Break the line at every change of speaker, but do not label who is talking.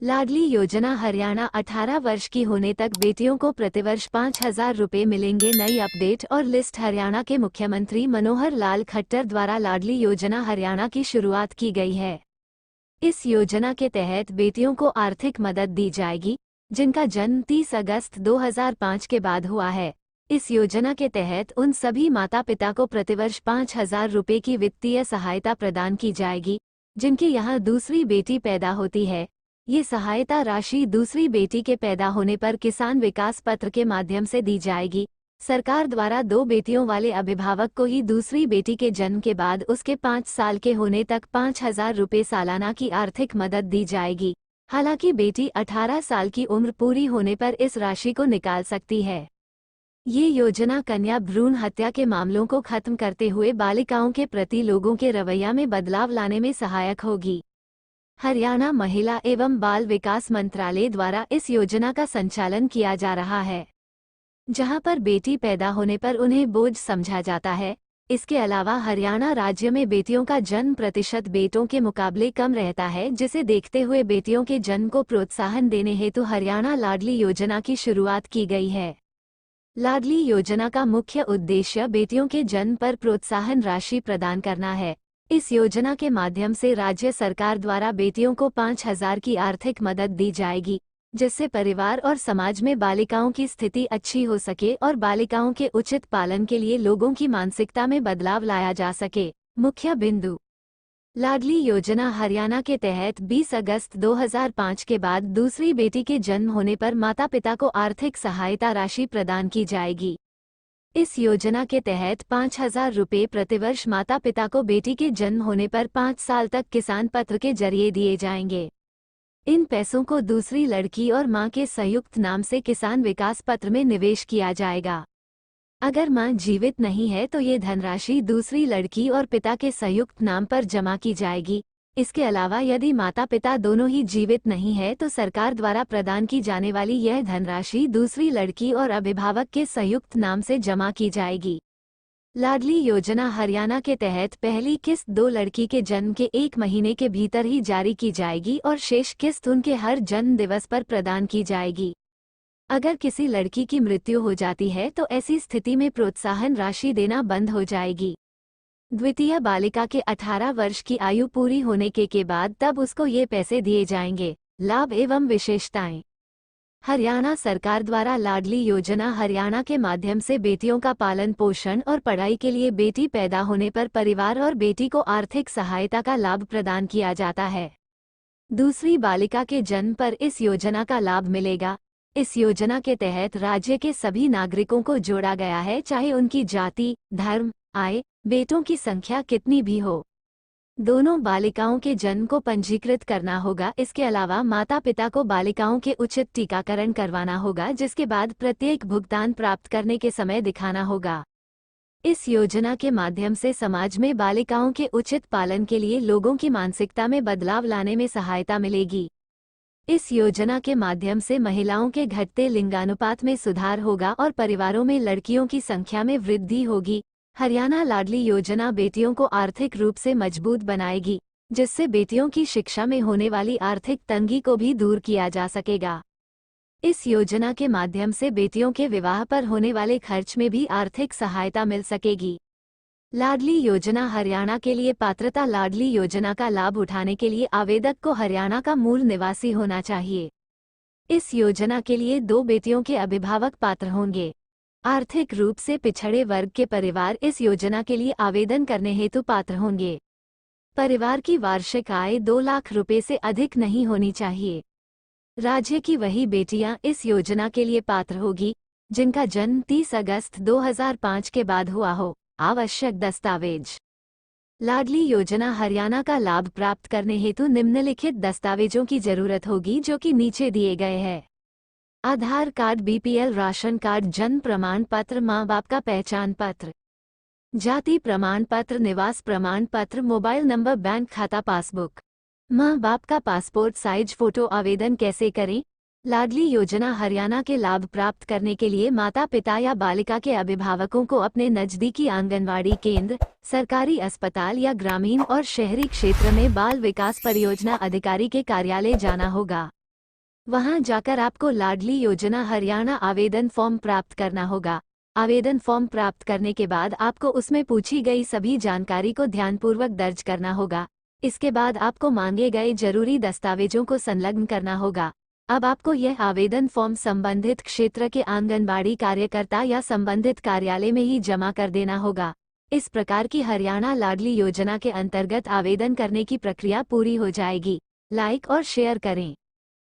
लाडली योजना हरियाणा 18 वर्ष की होने तक बेटियों को प्रतिवर्ष 5,000 रुपए मिलेंगे। नई अपडेट और लिस्ट। हरियाणा के मुख्यमंत्री मनोहर लाल खट्टर द्वारा लाडली योजना हरियाणा की शुरुआत की गई है। इस योजना के तहत बेटियों को आर्थिक मदद दी जाएगी जिनका जन्म 30 अगस्त 2005 के बाद हुआ है। इस योजना के तहत उन सभी माता पिता को प्रतिवर्ष 5,000 रुपए की वित्तीय सहायता प्रदान की जाएगी जिनके यहाँ दूसरी बेटी पैदा होती है। ये सहायता राशि दूसरी बेटी के पैदा होने पर किसान विकास पत्र के माध्यम से दी जाएगी। सरकार द्वारा 2 बेटियों वाले अभिभावक को ही दूसरी बेटी के जन्म के बाद उसके 5 साल के होने तक 5,000 रुपए सालाना की आर्थिक मदद दी जाएगी। हालांकि बेटी 18 साल की उम्र पूरी होने पर इस राशि को निकाल सकती है। ये योजना कन्या भ्रूण हत्या के मामलों को खत्म करते हुए बालिकाओं के प्रति लोगों के रवैया में बदलाव लाने में सहायक होगी। हरियाणा महिला एवं बाल विकास मंत्रालय द्वारा इस योजना का संचालन किया जा रहा है, जहां पर बेटी पैदा होने पर उन्हें बोझ समझा जाता है। इसके अलावा हरियाणा राज्य में बेटियों का जन्म प्रतिशत बेटों के मुकाबले कम रहता है, जिसे देखते हुए बेटियों के जन्म को प्रोत्साहन देने हेतु हरियाणा लाडली योजना की शुरुआत की गई है। लाडली योजना का मुख्य उद्देश्य बेटियों के जन्म पर प्रोत्साहन राशि प्रदान करना है। इस योजना के माध्यम से राज्य सरकार द्वारा बेटियों को 5,000 की आर्थिक मदद दी जाएगी, जिससे परिवार और समाज में बालिकाओं की स्थिति अच्छी हो सके और बालिकाओं के उचित पालन के लिए लोगों की मानसिकता में बदलाव लाया जा सके। मुख्य बिंदु। लाडली योजना हरियाणा के तहत 20 अगस्त 2005 के बाद दूसरी बेटी के जन्म होने पर माता पिता को आर्थिक सहायता राशि प्रदान की जाएगी। इस योजना के तहत 5,000 रुपए प्रतिवर्ष माता पिता को बेटी के जन्म होने पर 5 साल तक किसान पत्र के जरिए दिए जाएंगे। इन पैसों को दूसरी लड़की और मां के संयुक्त नाम से किसान विकास पत्र में निवेश किया जाएगा। अगर मां जीवित नहीं है तो ये धनराशि दूसरी लड़की और पिता के संयुक्त नाम पर जमा की जाएगी। इसके अलावा यदि माता पिता दोनों ही जीवित नहीं है तो सरकार द्वारा प्रदान की जाने वाली यह धनराशि दूसरी लड़की और अभिभावक के संयुक्त नाम से जमा की जाएगी। लाडली योजना हरियाणा के तहत पहली किस्त 2 लड़की के जन्म के 1 महीने के भीतर ही जारी की जाएगी और शेष किस्त उनके हर जन्म दिवस पर प्रदान की जाएगी। अगर किसी लड़की की मृत्यु हो जाती है तो ऐसी स्थिति में प्रोत्साहन राशि देना बंद हो जाएगी। द्वितीय बालिका के 18 वर्ष की आयु पूरी होने के बाद तब उसको ये पैसे दिए जाएंगे। लाभ एवं विशेषताएं। हरियाणा सरकार द्वारा लाडली योजना हरियाणा के माध्यम से बेटियों का पालन पोषण और पढ़ाई के लिए बेटी पैदा होने पर परिवार और बेटी को आर्थिक सहायता का लाभ प्रदान किया जाता है। दूसरी बालिका के जन्म पर इस योजना का लाभ मिलेगा। इस योजना के तहत राज्य के सभी नागरिकों को जोड़ा गया है, चाहे उनकी जाति, धर्म, आय, बेटों की संख्या कितनी भी हो। दोनों बालिकाओं के जन्म को पंजीकृत करना होगा। इसके अलावा माता पिता को बालिकाओं के उचित टीकाकरण करवाना होगा, जिसके बाद प्रत्येक भुगतान प्राप्त करने के समय दिखाना होगा। इस योजना के माध्यम से समाज में बालिकाओं के उचित पालन के लिए लोगों की मानसिकता में बदलाव लाने में सहायता मिलेगी। इस योजना के माध्यम से महिलाओं के घटते लिंगानुपात में सुधार होगा और परिवारों में लड़कियों की संख्या में वृद्धि होगी। हरियाणा लाडली योजना बेटियों को आर्थिक रूप से मजबूत बनाएगी, जिससे बेटियों की शिक्षा में होने वाली आर्थिक तंगी को भी दूर किया जा सकेगा। इस योजना के माध्यम से बेटियों के विवाह पर होने वाले खर्च में भी आर्थिक सहायता मिल सकेगी। लाडली योजना हरियाणा के लिए पात्रता। लाडली योजना का लाभ उठाने के लिए आवेदक को हरियाणा का मूल निवासी होना चाहिए। इस योजना के लिए 2 बेटियों के अभिभावक पात्र होंगे। आर्थिक रूप से पिछड़े वर्ग के परिवार इस योजना के लिए आवेदन करने हेतु पात्र होंगे। परिवार की वार्षिक आय 2 लाख रुपए से अधिक नहीं होनी चाहिए। राज्य की वही बेटियां इस योजना के लिए पात्र होगी जिनका जन्म 30 अगस्त 2005 के बाद हुआ हो। आवश्यक दस्तावेज। लाडली योजना हरियाणा का लाभ प्राप्त करने हेतु निम्नलिखित दस्तावेजों की जरूरत होगी, जो कि नीचे दिए गए हैं। आधार कार्ड, बीपीएल राशन कार्ड, जन्म प्रमाण पत्र, माँ बाप का पहचान पत्र, जाति प्रमाण पत्र, निवास प्रमाण पत्र, मोबाइल नंबर, बैंक खाता पासबुक, माँ बाप का पासपोर्ट साइज फोटो। आवेदन कैसे करें? लाडली योजना हरियाणा के लाभ प्राप्त करने के लिए माता पिता या बालिका के अभिभावकों को अपने नजदीकी आंगनवाड़ी केंद्र, सरकारी अस्पताल या ग्रामीण और शहरी क्षेत्र में बाल विकास परियोजना अधिकारी के कार्यालय जाना होगा। वहां जाकर आपको लाडली योजना हरियाणा आवेदन फॉर्म प्राप्त करना होगा। आवेदन फॉर्म प्राप्त करने के बाद आपको उसमें पूछी गई सभी जानकारी को ध्यानपूर्वक दर्ज करना होगा। इसके बाद आपको मांगे गए जरूरी दस्तावेजों को संलग्न करना होगा। अब आपको यह आवेदन फॉर्म संबंधित क्षेत्र के आंगनबाड़ी कार्यकर्ता या संबंधित कार्यालय में ही जमा कर देना होगा। इस प्रकार की हरियाणा लाडली योजना के अंतर्गत आवेदन करने की प्रक्रिया पूरी हो जाएगी। लाइक और शेयर करें।